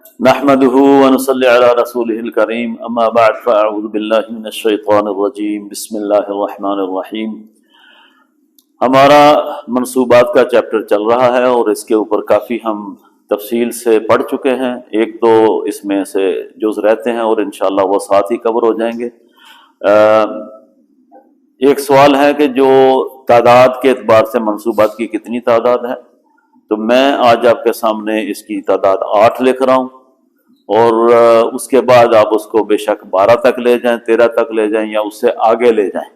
نحمده ونصلي على رسوله الكريم اما بعد فاعوذ بالله من الشیطان الرجیم بسم اللہ الرحمن الرحیم۔ ہمارا منصوبات کا چیپٹر چل رہا ہے اور اس کے اوپر کافی ہم تفصیل سے پڑھ چکے ہیں، ایک دو اس میں سے جز رہتے ہیں اور انشاءاللہ وہ ساتھ ہی کور ہو جائیں گے۔ ایک سوال ہے کہ جو تعداد کے اعتبار سے منصوبات کی کتنی تعداد ہے، تو میں آج آپ کے سامنے اس کی تعداد 8 لکھ رہا ہوں، اور اس کے بعد آپ اس کو بے شک 12 تک لے جائیں، 13 تک لے جائیں یا اس سے آگے لے جائیں۔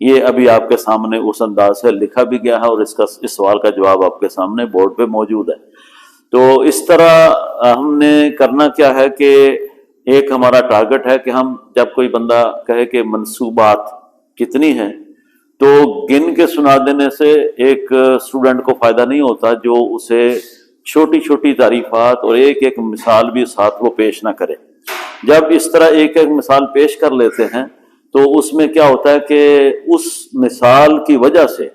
یہ ابھی آپ کے سامنے اس انداز سے لکھا بھی گیا ہے اور اس سوال کا جواب آپ کے سامنے بورڈ پہ موجود ہے۔ تو اس طرح ہم نے کرنا کیا ہے کہ ایک ہمارا ٹارگٹ ہے کہ ہم جب کوئی بندہ کہے کہ منصوبات کتنی ہیں، تو گن کے سنا دینے سے ایک اسٹوڈنٹ کو فائدہ نہیں ہوتا جو اسے چھوٹی چھوٹی تعریفات اور ایک ایک مثال بھی ساتھ وہ پیش نہ کرے۔ جب اس طرح ایک ایک مثال پیش کر لیتے ہیں تو اس میں کیا ہوتا ہے کہ اس مثال کی وجہ سے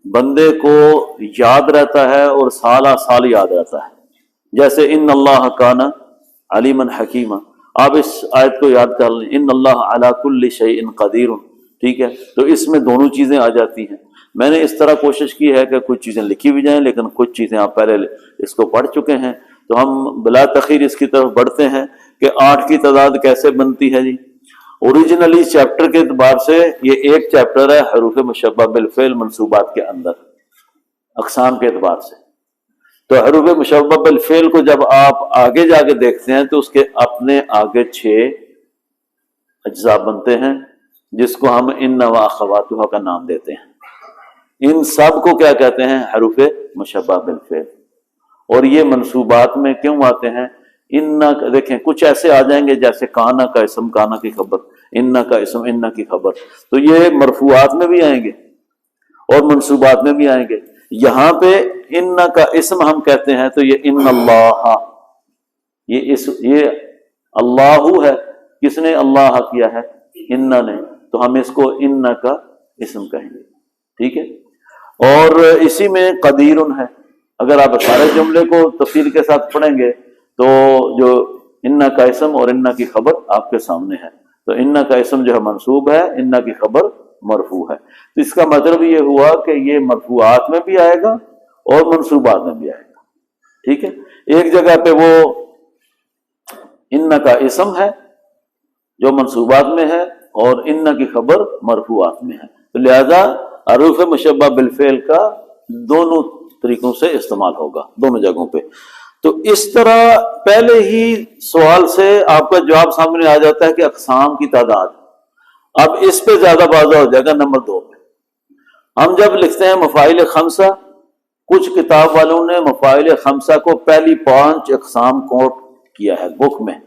بندے کو یاد رہتا ہے اور سالہ سال یاد رہتا ہے۔ جیسے ان اللہ کان علیما حکیما، آپ اس آیت کو یاد کر لیں، ان اللہ علی کل شیء قدیر، ٹھیک ہے؟ تو اس میں دونوں چیزیں آ جاتی ہیں۔ میں نے اس طرح کوشش کی ہے کہ کچھ چیزیں لکھی بھی جائیں، لیکن کچھ چیزیں آپ پہلے اس کو پڑھ چکے ہیں، تو ہم بلا تاخیر اس کی طرف بڑھتے ہیں کہ 8 کی تعداد کیسے بنتی ہے۔ جی اوریجنلی چیپٹر کے اعتبار سے یہ ایک چیپٹر ہے حروف مشبہ بالفعل منصوبات کے اندر اقسام کے اعتبار سے۔ تو حروف مشبہ بالفعل کو جب آپ آگے جا کے دیکھتے ہیں تو اس کے اپنے آگے 6 اجزاء بنتے ہیں، جس کو ہم ان و اخواتها کا نام دیتے ہیں۔ ان سب کو کیا کہتے ہیں؟ حروف مشبہ بالفعل۔ اور یہ منصوبات میں کیوں آتے ہیں؟ ان دیکھیں کچھ ایسے آ جائیں گے جیسے کانا کا اسم، کانا کی خبر، ان کا اسم، ان کی خبر، تو یہ مرفوعات میں بھی آئیں گے اور منصوبات میں بھی آئیں گے۔ یہاں پہ ان کا اسم ہم کہتے ہیں تو یہ ان اللہ، یہ اللہ ہے، کس نے اللہ کیا ہے؟ ان نے، تو ہم اس کو ان کا اسم کہیں گے، ٹھیک ہے؟ اور اسی میں قدیر ہے۔ اگر آپ سارے جملے کو تفصیل کے ساتھ پڑھیں گے تو جو ان کا اسم اور ان کی خبر آپ کے سامنے ہے، تو ان کا اسم جو ہے منصوب ہے، ان کی خبر مرفوع ہے۔ تو اس کا مطلب یہ ہوا کہ یہ مرفوعات میں بھی آئے گا اور منصوبات میں بھی آئے گا، ٹھیک ہے؟ ایک جگہ پہ وہ ان کا اسم ہے جو منصوبات میں ہے اور ان کی خبر مرفوعات میں ہے، تو لہذا حروف مشبہ بالفعل کا دونوں طریقوں سے استعمال ہوگا، دونوں جگہوں پہ۔ تو اس طرح پہلے ہی سوال سے آپ کا جواب سامنے آ جاتا ہے کہ اقسام کی تعداد۔ اب اس پہ زیادہ واضح ہو جائے گا نمبر 2 پہ۔ ہم جب لکھتے ہیں مفاعل خمسہ، کچھ کتاب والوں نے مفاعل خمسہ کو پہلی 5 اقسام کوٹ کیا ہے بک میں۔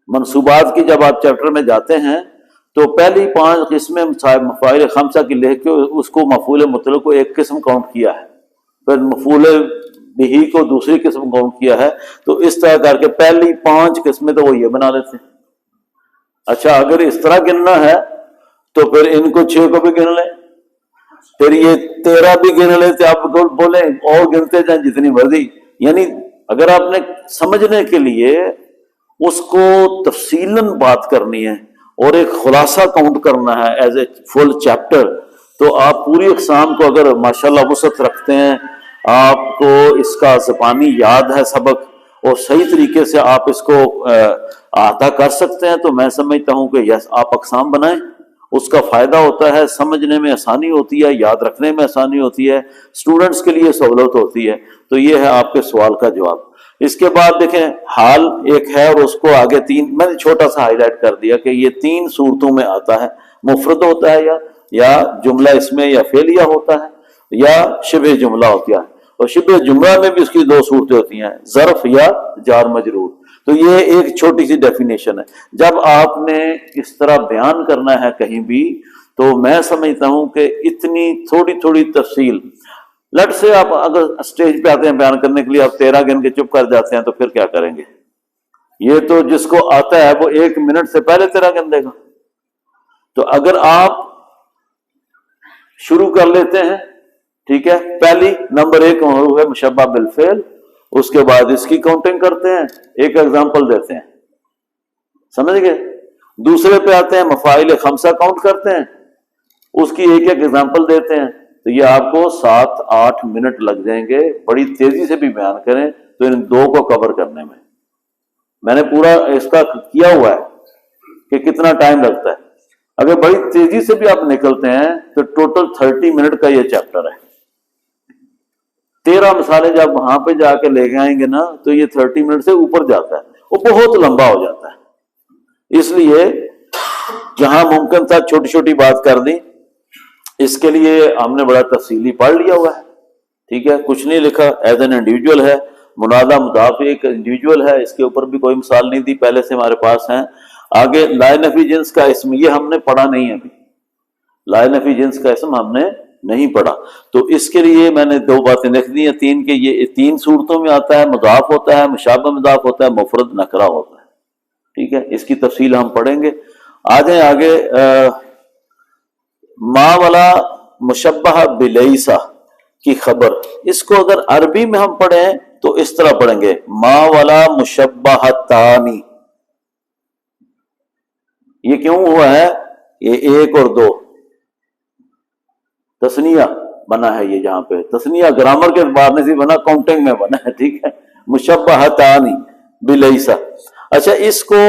منصوبات کی جب آپ چیپٹر میں جاتے ہیں تو پہلی 5 قسمیں مفاعل خمسہ کی لکھ کے اس کو مفعول مطلق کو ایک قسم کاؤنٹ کیا ہے، پھر مفعول بہی کو دوسری قسم کاؤنٹ کیا ہے، تو اس طرح کر کے پہلی 5 قسمیں تو وہ یہ بنا لیتے ہیں۔ اچھا اگر اس طرح گننا ہے تو پھر ان کو 6 کو بھی گن لیں، پھر یہ 13 بھی گن لیتے، آپ بولیں اور گنتے جائیں جتنی مرضی۔ یعنی اگر آپ نے سمجھنے کے لیے اس کو تفصیلاً بات کرنی ہے اور ایک خلاصہ کاؤنٹ کرنا ہے ایز اے فل چیپٹر، تو آپ پوری اقسام کو اگر ماشاءاللہ وسعت رکھتے ہیں، آپ کو اس کا زبانی یاد ہے سبق اور صحیح طریقے سے آپ اس کو احاطہ کر سکتے ہیں، تو میں سمجھتا ہوں کہ یس آپ اقسام بنائیں، اس کا فائدہ ہوتا ہے، سمجھنے میں آسانی ہوتی ہے، یاد رکھنے میں آسانی ہوتی ہے، اسٹوڈنٹس کے لیے سہولت ہوتی ہے۔ تو یہ ہے آپ کے سوال کا جواب۔ اس کے بعد دیکھیں حال ایک ہے اور اس کو آگے 3 میں نے چھوٹا سا ہائی لائٹ کر دیا کہ یہ 3 صورتوں میں آتا ہے، مفرد ہوتا ہے یا جملہ اس میں یا فعلیہ ہوتا ہے یا شبہ جملہ ہوتا ہے، اور شبہ جملہ میں بھی اس کی 2 صورتیں ہوتی ہیں، ظرف یا جار مجرور۔ تو یہ ایک چھوٹی سی ڈیفینیشن ہے۔ جب آپ نے اس طرح بیان کرنا ہے کہیں بھی تو میں سمجھتا ہوں کہ اتنی تھوڑی تھوڑی تفصیل، لٹ سے آپ اگر اسٹیج پہ آتے ہیں بیان کرنے کے لیے، آپ 13 گن کے چپ کر جاتے ہیں تو پھر کیا کریں گے؟ یہ تو جس کو آتا ہے وہ 1 منٹ سے پہلے 13 گن دے گا۔ تو اگر آپ شروع کر لیتے ہیں، ٹھیک ہے، پہلی نمبر 1 حروف مشبہ بالفعل، اس کے بعد اس کی کاؤنٹنگ کرتے ہیں، ایک ایگزامپل دیتے ہیں، سمجھ گئے؟ دوسرے پہ آتے ہیں، مفاعل خمسہ کاؤنٹ کرتے ہیں، اس کی ایک ایک ایگزامپل دیتے ہیں. تو یہ آپ کو 7-8 منٹ لگ جائیں گے، بڑی تیزی سے بھی بیان کریں تو ان دو کو کور کرنے میں نے پورا اس کا کیا ہوا ہے کہ کتنا ٹائم لگتا ہے. اگر بڑی تیزی سے بھی آپ نکلتے ہیں تو ٹوٹل 30 منٹ کا یہ چیپٹر ہے. 13 مثالیں جب وہاں پہ جا کے لے کے آئیں گے نا تو یہ 30 منٹ سے اوپر جاتا ہے، وہ بہت لمبا ہو جاتا ہے. اس لیے جہاں ممکن تھا چھوٹی چھوٹی بات کر دی. اس کے لیے ہم نے بڑا تفصیلی پڑھ لیا ہوا ہے، ٹھیک ہے، کچھ نہیں لکھا. ایز این انڈیویجول ہے، منادہ مضاف ایک انڈیویجول ہے، اس کے اوپر بھی کوئی مثال نہیں دی، پہلے سے ہمارے پاس ہیں. آگے لائے نفی جنس کا اسم، یہ ہم نے پڑھا نہیں ہے ابھی. لائے نفی جنس کا اسم ہم نے نہیں پڑھا، تو اس کے لیے میں نے 2 باتیں لکھ دی ہیں، 3 کہ یہ 3 صورتوں میں آتا ہے، مضاف ہوتا ہے، مشابہ مضاف ہوتا ہے، مفرد نکرہ ہوتا ہے. ٹھیک ہے، اس کی تفصیل ہم پڑھیں گے. آ جائیں آگے. ما والا مشبہ بلیسا کی خبر، اس کو اگر عربی میں ہم پڑھیں تو اس طرح پڑھیں گے، ما والا مشبہ تانی. یہ کیوں ہوا ہے؟ یہ 1 اور 2 تثنیہ بنا ہے، یہ جہاں پہ تثنیہ گرامر کے اعتبار سے بنا، کاؤنٹنگ میں بنا ہے. ٹھیک ہے، مشبہ تانی بلیسا. اچھا، اس کو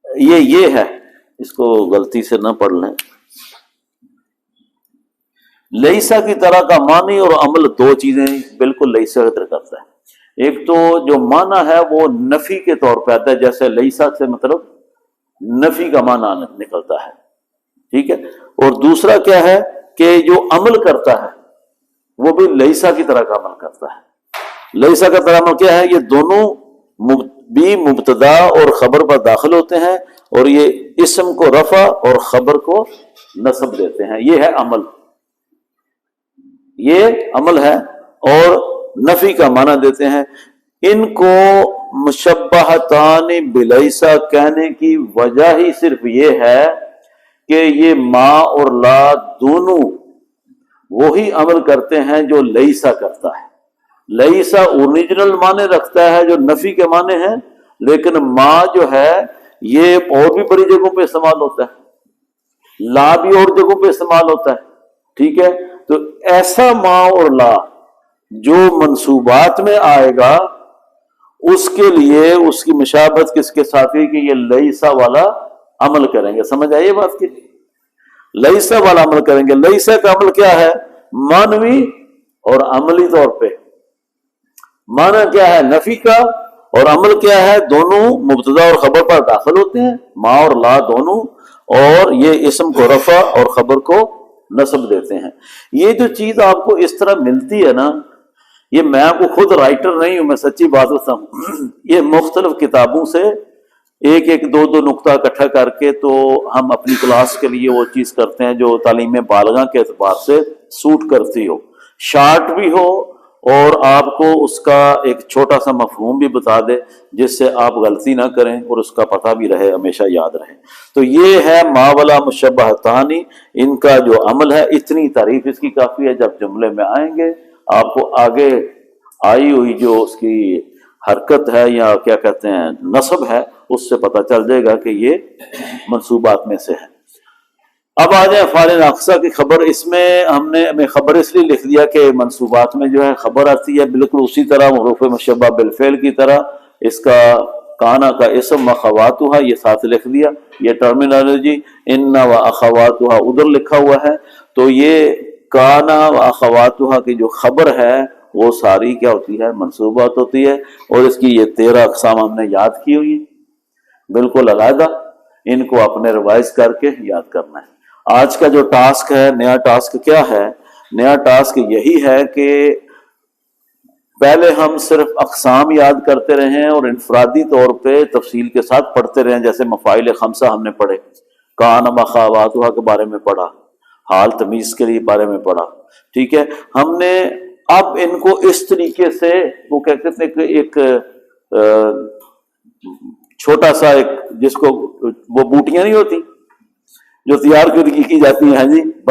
یہ ہے، اس کو غلطی سے نہ پڑھ لیں. لیسا کی طرح کا معنی اور عمل 2 چیزیں بالکل لیسا کی طرح کرتا ہے. ایک تو جو معنی ہے وہ نفی کے طور پہ آتا ہے، جیسے لیسا سے مطلب نفی کا معنی نکلتا ہے. ٹھیک ہے، اور دوسرا کیا ہے کہ جو عمل کرتا ہے وہ بھی لیسا کی طرح کا عمل کرتا ہے. لیسا کا طرح عمل کیا ہے؟ یہ دونوں بھی مبتدا اور خبر پر داخل ہوتے ہیں، اور یہ اسم کو رفع اور خبر کو نصب دیتے ہیں. یہ ہے عمل، یہ عمل ہے، اور نفی کا معنی دیتے ہیں. ان کو مشبہتان بلیسا کہنے کی وجہ ہی صرف یہ ہے کہ یہ ما اور لا دونوں وہی عمل کرتے ہیں جو لیسا کرتا ہے. لیسا اوریجنل معنی رکھتا ہے جو نفی کے معنی ہیں، لیکن ما جو ہے یہ اور بھی بڑی جگہوں پہ استعمال ہوتا ہے، لا بھی اور جگہوں پہ استعمال ہوتا ہے. ٹھیک ہے، تو ایسا ما اور لا جو منصوبات میں آئے گا اس کے لیے اس کی مشابہت کس کے ساتھ ہے کہ یہ لیسا والا عمل کریں گے. سمجھ آئیے بات کی؟ لیسا والا عمل کریں گے. لیسا کا عمل کیا ہے؟ معنوی اور عملی طور پہ. معنی کیا ہے؟ نفی کا، اور عمل کیا ہے؟ دونوں مبتدا اور خبر پر داخل ہوتے ہیں، ما اور لا دونوں، اور یہ اسم کو رفع اور خبر کو نصب دیتے ہیں. یہ جو چیز آپ کو اس طرح ملتی ہے نا، یہ میں آپ کو خود رائٹر نہیں ہوں، میں سچی بات بتاؤں، یہ مختلف کتابوں سے ایک ایک 2 نقطہ اکٹھا کر کے تو ہم اپنی کلاس کے لیے وہ چیز کرتے ہیں جو تعلیم بالغاہ کے اعتبار سے سوٹ کرتی ہو، شارٹ بھی ہو، اور آپ کو اس کا ایک چھوٹا سا مفہوم بھی بتا دے جس سے آپ غلطی نہ کریں اور اس کا پتہ بھی رہے، ہمیشہ یاد رہے. تو یہ ہے ما ولا مشبہ تانی، ان کا جو عمل ہے. اتنی تعریف اس کی کافی ہے. جب جملے میں آئیں گے آپ کو آگے آئی ہوئی جو اس کی حرکت ہے یا کیا کہتے ہیں نصب ہے، اس سے پتہ چل جائے گا کہ یہ منصوبات میں سے ہے. اب آ جائیں افعال ناقصہ کی خبر. اس میں ہم نے خبر اس لیے لکھ دیا کہ منصوبات میں جو ہے خبر آتی ہے بالکل اسی طرح حروف مشبہ بالفعل کی طرح. اس کا کانا کا اسم اخواتھا یہ ساتھ لکھ دیا. یہ ٹرمینالوجی ان و اخواتھا ادھر لکھا ہوا ہے. تو یہ کانا و اخواتھا کی جو خبر ہے وہ ساری کیا ہوتی ہے؟ منصوبات ہوتی ہے. اور اس کی یہ 13 اقسام ہم نے یاد کی ہوئی بالکل علیحدہ. ان کو اپنے ریوائز کر کے یاد کرنا ہے. آج کا جو ٹاسک ہے، نیا ٹاسک کیا ہے؟ نیا ٹاسک یہی ہے کہ پہلے ہم صرف اقسام یاد کرتے رہیں اور انفرادی طور پہ تفصیل کے ساتھ پڑھتے رہیں. جیسے مفاعل خمسہ ہم نے پڑھے، کان مخاواتھا کے بارے میں پڑھا، حال تمیز کے لیے بارے میں پڑھا. ٹھیک ہے، ہم نے اب ان کو اس طریقے سے وہ کیا کہتے ہیں کہ ایک چھوٹا سا ایک جس کو وہ بوٹیاں نہیں ہوتی جو تیار کی جاتی ہیں، ہاں جی،